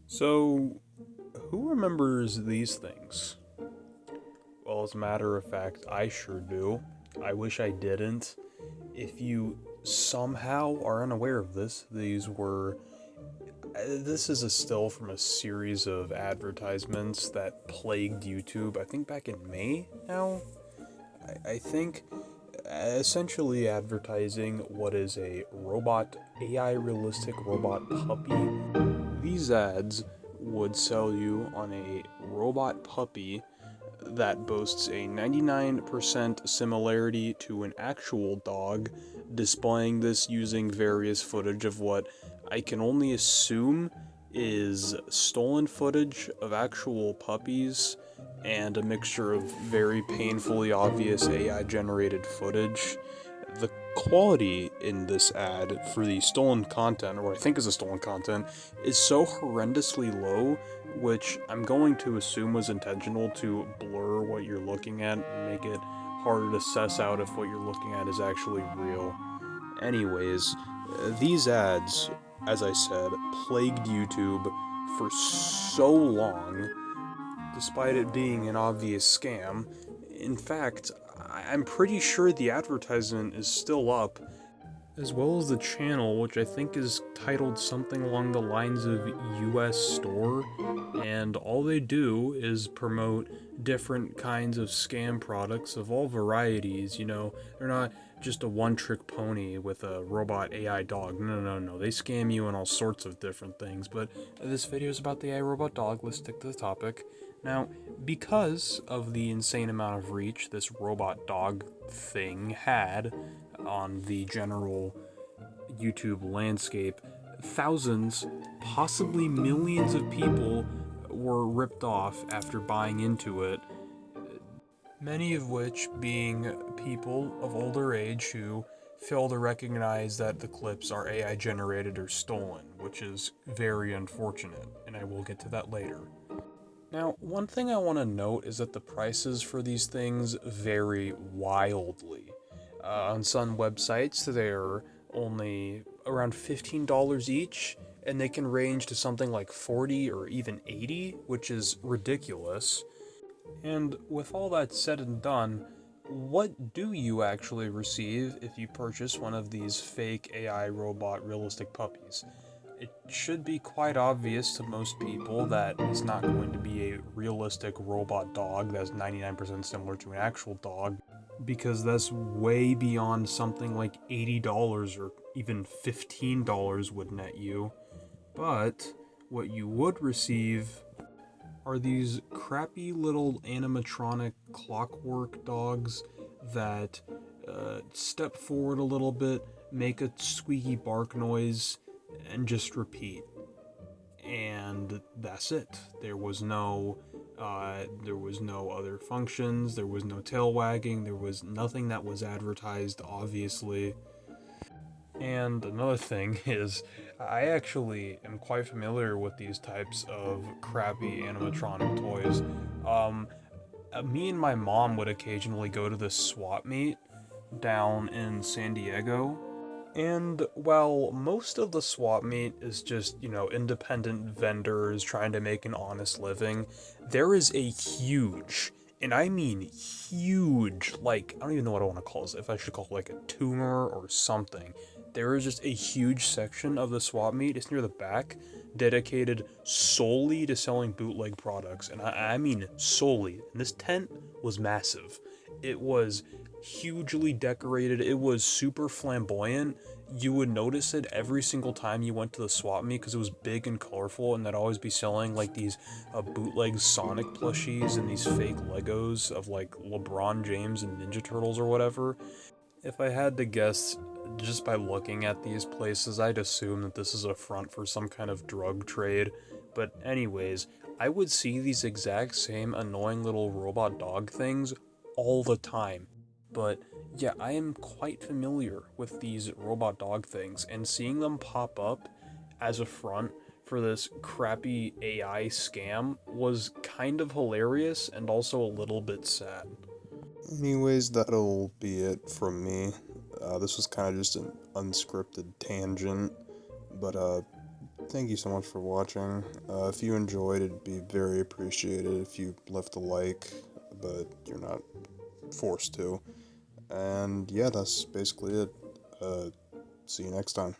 So, who remembers these things? Well, as a matter of fact, I sure do. I wish I didn't. If you somehow are unaware of this, this is a still from a series of advertisements that plagued YouTube, I think back in May now? I think essentially advertising what is a AI realistic robot puppy. These ads would sell you on a robot puppy that boasts a 99% similarity to an actual dog, displaying this using various footage of what I can only assume is stolen footage of actual puppies and a mixture of very painfully obvious AI generated footage. The quality in this ad for the stolen content, or what I think is a stolen content, is so horrendously low, which I'm going to assume was intentional to blur what you're looking at and make it harder to suss out if what you're looking at is actually real. Anyways, these ads, as I said, plagued YouTube for so long, despite it being an obvious scam. In fact, I'm pretty sure the advertisement is still up, as well as the channel, which I think is titled something along the lines of US Store, and all they do is promote different kinds of scam products of all varieties. They're not just a one trick pony with a robot AI dog. No, no, no. They scam you on all sorts of different things. But this video is about the AI robot dog. Let's stick to the topic. Now, because of the insane amount of reach this robot dog thing had on the general YouTube landscape, thousands, possibly millions of people were ripped off after buying into it, many of which being people of older age who fail to recognize that the clips are AI generated or stolen, which is very unfortunate, and I will get to that later. Now, one thing I want to note is that the prices for these things vary wildly. On some websites, they're only around $15 each, and they can range to something like 40 or even 80, which is ridiculous. And with all that said and done, what do you actually receive if you purchase one of these fake AI robot realistic puppies? It should be quite obvious to most people that it's not going to be a realistic robot dog that's 99% similar to an actual dog, because that's way beyond something like $80 or even $15 would net you. But what you would receive are these crappy little animatronic clockwork dogs that step forward a little bit, make a squeaky bark noise, and just repeat. And that's it. There was no other functions. There was no tail wagging. There was nothing that was advertised, obviously. And another thing is, I actually am quite familiar with these types of crappy animatronic toys. Um, Me and my mom would occasionally go to this swap meet down in San Diego. And while most of the swap meet is just, independent vendors trying to make an honest living, there is a huge, and I mean huge, like, I don't even know what I want to call this, if I should call it like a tumor or something. There is just a huge section of the swap meet, it's near the back, dedicated solely to selling bootleg products. And I mean solely. And this tent was massive. It was hugely decorated. It was super flamboyant. You would notice it every single time you went to the swap meet because it was big and colorful, and they'd always be selling like these bootleg Sonic plushies and these fake Legos of like LeBron James and Ninja Turtles or whatever. If I had to guess, just by looking at these places, I'd assume that this is a front for some kind of drug trade. But, anyways, I would see these exact same annoying little robot dog things all the time. But yeah, I am quite familiar with these robot dog things, and seeing them pop up as a front for this crappy AI scam was kind of hilarious and also a little bit sad. Anyways, that'll be it from me. This was kind of just an unscripted tangent, but thank you so much for watching. If you enjoyed, it'd be very appreciated if you left a like, but you're not forced to. And yeah, that's basically it. See you next time.